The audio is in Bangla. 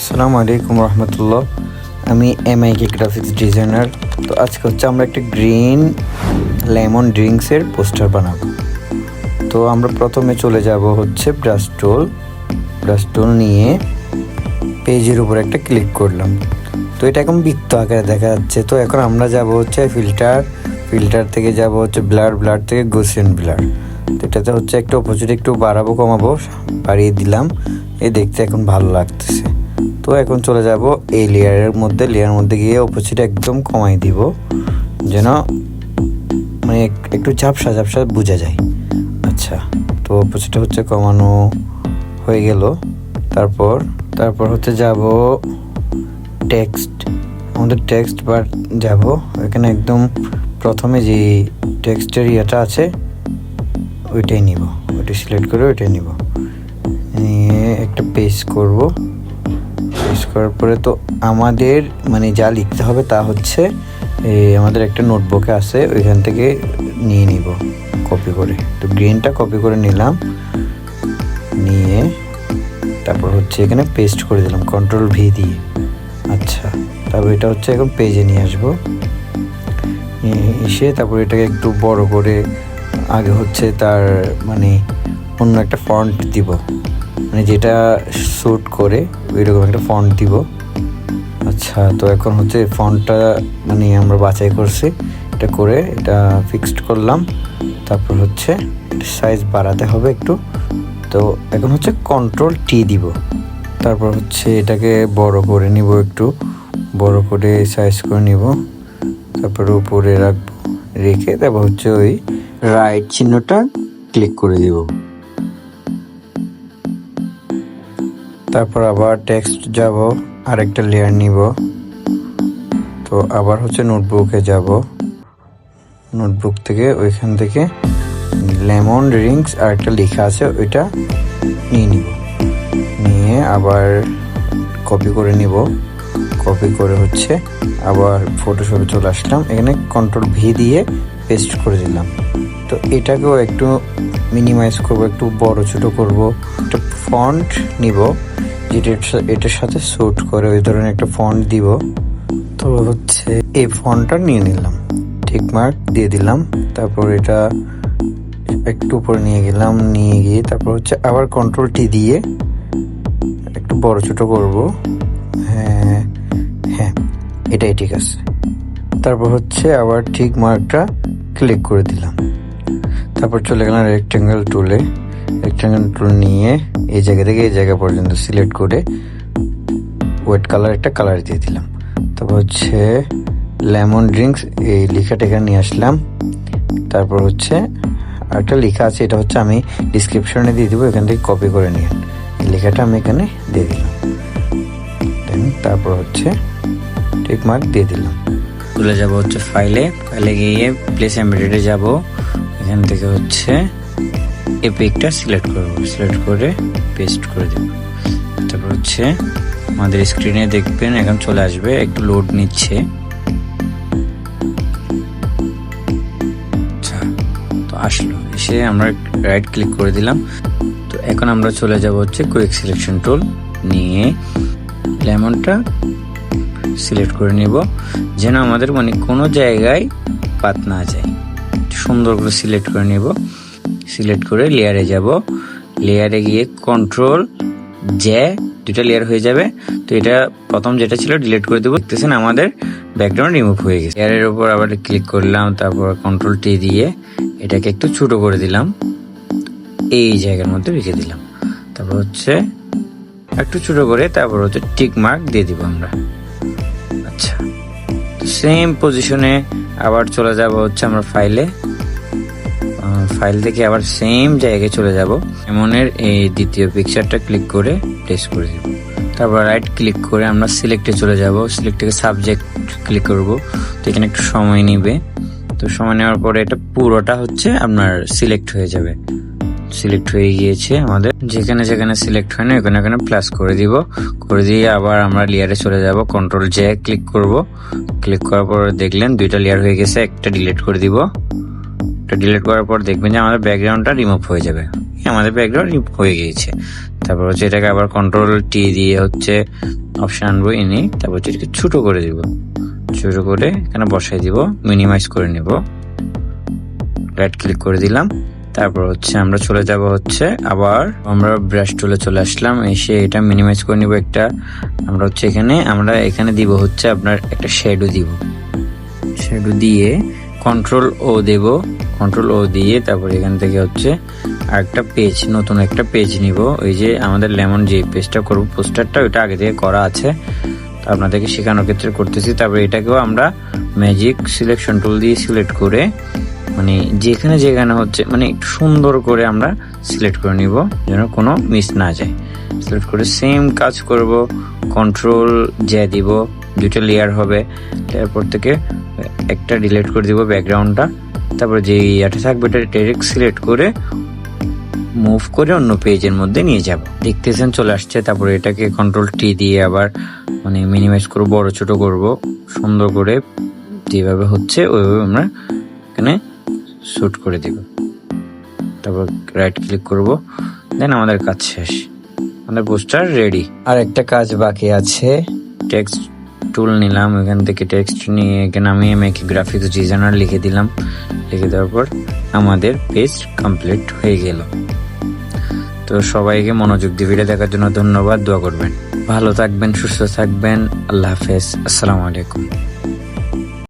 আসসালামু আলাইকুম রহমতুল্লাহ। আমি MIK গ্রাফিক্স ডিজাইনার। তো আজকে হচ্ছে আমরা একটা গ্রিন লেমন ড্রিঙ্কসের পোস্টার বানাবো। তো আমরা প্রথমে চলে যাব হচ্ছে ব্রাশ টুল নিয়ে পেজের উপর একটা ক্লিক করলাম। তো এটা এখন বৃত্ত আকারে দেখা যাচ্ছে। তো এখন আমরা যাব হচ্ছে ফিল্টার থেকে যাব হচ্ছে ব্লার থেকে গসিয়ান ব্লার। তো এটাতে হচ্ছে একটু অপোজিট একটু বাড়াবো কমাবো, বাড়িয়ে দিলাম। দেখতে এখন ভালো লাগতেছে। তো এখন চলে যাব এই লেয়ারের মধ্যে গিয়ে অপোজিট একদম কমাই দিব, যেন মানে একটু ঝাপসা বোঝা যায়। আচ্ছা, তো অপোজিটটা হচ্ছে কমানো হয়ে গেল। তারপর হচ্ছে যাব আমাদের টেক্সট বার যাব। এখানে একদম প্রথমে যে টেক্সটের ইয়েটা আছে ওইটাই নিব, ওইটা সিলেক্ট করে ওইটাই নিব, নিয়ে একটা পেস্ট করব। পেস্ট করার পরে তো আমাদের মানে যা লিখতে হবে তা হচ্ছে আমাদের একটা নোটবুকে আছে, ওইখান থেকে নিয়ে নিব কপি করে। তো গ্রিনটা কপি করে নিলাম, নিয়ে তারপর হচ্ছে এখানে পেস্ট করে দিলাম Ctrl+V দিয়ে। আচ্ছা, তারপর এটা হচ্ছে এখন পেজে নিয়ে আসবো, এসে তারপর এটাকে একটু বড় করে আগে হচ্ছে তার মানে অন্য একটা ফন্ট দিব, মানে যেটা স্যুট করে ওইরকম একটা ফন্ট দিব। আচ্ছা, তো এখন হচ্ছে ফন্টটা মানে আমরা বাছাই করছি, এটা করে এটা ফিক্সড করলাম। তারপর হচ্ছে সাইজ বাড়াতে হবে একটু। তো এখন হচ্ছে Ctrl+T দিব। তারপর হচ্ছে এটাকে বড় করে নিব, একটু বড় করে সাইজ করে নিব। তারপর উপরে রাখবো, রেখে তারপর হচ্ছে ওই রাইট চিহ্নটা ক্লিক করে দিব। তারপর আবার টেক্সট যাব, আরেকটা লেয়ার নিব। তো আবার হচ্ছে নোটবুকে যাব, নোটবুক থেকে ওইখান থেকে লেমন ড্রিঙ্কস আরেকটা লেখা আছে ওইটা নিয়ে নিব, নিয়ে আবার কপি করে নিব। কপি করে হচ্ছে আবার ফটোশপে চলে আসলাম, এখানে Ctrl+V দিয়ে পেস্ট করে দিলাম। তো এটাকেও একটু মিনিমাইজ করব, একটু বড় ছোট করব। একটা ফন্ট নিব যেটা এটার সাথে স্যুট করে, ওই ধরনের একটা ফন্ট দিব। তো হচ্ছে এই ফন্টটা নিয়ে নিলাম, টিক মার্ক দিয়ে দিলাম। তারপর এটা একটু উপরে নিয়ে গেলাম, নিয়ে গিয়ে তারপর হচ্ছে আবার Ctrl+T দিয়ে একটু বড় ছোট করব। হ্যাঁ, এটাই ঠিক আছে। তারপর হচ্ছে আবার ঠিক মার্কটা ক্লিক করে দিলাম। তারপর চলে গেলাম রেক্টেঙ্গেল টুল নিয়ে এই জায়গা থেকে এই জায়গা পর্যন্ত সিলেক্ট করে হোয়াইট কালার একটা কালার দিয়ে দিলাম। তারপর হচ্ছে লেমন ড্রিঙ্কস এই লেখাটা এখানে নিয়ে আসলাম। তারপর হচ্ছে একটা লেখা আছে, এটা হচ্ছে আমি ডিসক্রিপশনে দিয়ে দিব, এখান থেকে কপি করে নিয়ে এই লেখাটা আমি এখানে দিয়ে দিলাম। তারপর হচ্ছে টিক মার্ক দিয়ে দিলাম। চলে যাব হচ্ছে ফাইলে গিয়ে প্লেস এমবেডেডে যাব। এখান থেকে হচ্ছে এই পিকটা সিলেক্ট করে পেস্ট করে দেব। তারপর হচ্ছে আমাদের স্ক্রিনে দেখবেন এখন চলে আসবে, একটু লোড নিচ্ছে। আচ্ছা, তো আসলো, এসে আমরা রাইট ক্লিক করে দিলাম। তো এখন আমরা চলে যাব হচ্ছে কুইক সিলেকশন টুল নিয়ে লেমনটা সিলেক্ট করে নিব, যেন আমাদের মানে কোনো জায়গায় বাদ না যায়। সুন্দর করে সিলেক্ট করে নিব। সিলেক্ট করে লেয়ারে যাব, লেয়ারে গিয়ে Ctrl+J, দুটা লেয়ার হয়ে যাবে। তো এটা প্রথম যেটা ছিল ডিলিট করে দেবো। দেখতেছেন আমাদের ব্যাকগ্রাউন্ড রিমুভ হয়ে গেছে। লেয়ারের উপর আবার ক্লিক করলাম, তারপর Ctrl+T দিয়ে এটাকে একটু ছোট করে দিলাম, এই জায়গার মধ্যে রেখে দিলাম। তারপর হচ্ছে একটু ছোট করে তারপর হচ্ছে টিক মার্ক দিয়ে দিব আমরা। আচ্ছা, সেম পজিশনে আবার চলে যাব হচ্ছে আমরা ফাইল থেকে আবার সেম জায়গায় চলে যাব। এমনের এই দ্বিতীয় পিকচারটা ক্লিক করে প্লেস করে দেব। তারপর রাইট ক্লিক করে আমরা সিলেক্টে চলে যাব, সিলেক্ট থেকে সাবজেক্ট ক্লিক করব। তো এখানে একটু সময় নিবে। তো সময় নেওয়ার পরে এটা পুরোটা হচ্ছে আপনার সিলেক্ট হয়ে যাবে। সিলেক্ট হয়ে গিয়েছে আমাদের, যেখানে সিলেক্ট হয় না ওখানে প্লাস করে দিব। করে দিয়ে আবার আমরা লেয়ারে চলে যাব, Ctrl+J ক্লিক করব। ক্লিক করার পর দেখলেন দুইটা লেয়ার হয়ে গেছে, একটা ডিলিট করে দিব। ডিলিট করার পর দেখবেন যে আমাদের ব্যাকগ্রাউন্ডটা রিমুভ হয়ে যাবে। আমাদের ব্যাকগ্রাউন্ড রিমুভ হয়ে গিয়েছে। তারপর হচ্ছে এটাকে আবার Ctrl+T দিয়ে হচ্ছে অপশন আনবো, এনে তারপর এটাকে ছোট করে দিব, ছোট করে এখানে বসাই দিব, মিনিমাইজ করে নেব, রাইট ক্লিক করে দিলাম। তারপর হচ্ছে আমরা চলে যাব হচ্ছে আবার আমরা ব্রাশ টুলে চলে আসলাম, এসে এটা মিনিমাইজ করে নিব একটা। আমরা হচ্ছে এখানে দিব হচ্ছে আপনার একটা শ্যাডো দিব, শ্যাডো দিয়ে কন্ট্রোল ও দেব, কন্ট্রোল ও দিয়ে তারপর এখান থেকে হচ্ছে আরেকটা পেজ, নতুন একটা পেজ নিব। ওই যে আমাদের লেমন যে পেজটা করবো পোস্টারটা, ওইটা আগে থেকে করা আছে, তো আপনাদেরকে শেখানোর ক্ষেত্রে করতেছি। তারপর এটাকেও আমরা ম্যাজিক সিলেকশন টুল দিয়ে সিলেক্ট করে মানে যেখানে যেখানে হচ্ছে মানে একটু সুন্দর করে আমরা সিলেক্ট করে নিব, যেন কোনো মিস না যায়। সিলেক্ট করে সেম কাজ করব, কন্ট্রোল জে দিব, দুইটা লেয়ার হবে। তারপর থেকে একটা ডিলিট করে দিব ব্যাকগ্রাউন্ডটা, তারপর যে ইয়াটা থাকবে এটা ডাইরেক্ট সিলেক্ট করে মুভ করে অন্য পেজের মধ্যে নিয়ে যাব। দেখতেছেন চলে আসছে। তারপরে এটাকে কন্ট্রোল টি দিয়ে আবার মানে মিনিমাইজ করব, বড় ছোট করব, সুন্দর করে যেভাবে হচ্ছে ওইভাবে আমরা এখানে শুট করে দিব। তারপর রাইট ক্লিক করব, দেন আমাদের কাজ শেষ, আমাদের পোস্টার রেডি। আর একটা কাজ বাকি আছে, টেক্সট টুল নিলাম, এখান থেকে টেক্সট নিয়ে এখানে আমি এমএকে গ্রাফিক্স ডিজাইনার লিখে দিলাম। লিখে দেওয়ার পর আমাদের পেজ কমপ্লিট হয়ে গেল। তো সবাইকে মনোযোগ দিয়ে ভিডিও দেখার জন্য ধন্যবাদ, দোয়া করবেন, ভালো থাকবেন, সুস্থ থাকবেন, আল্লাহ হাফেজ, আসসালামু আলাইকুম।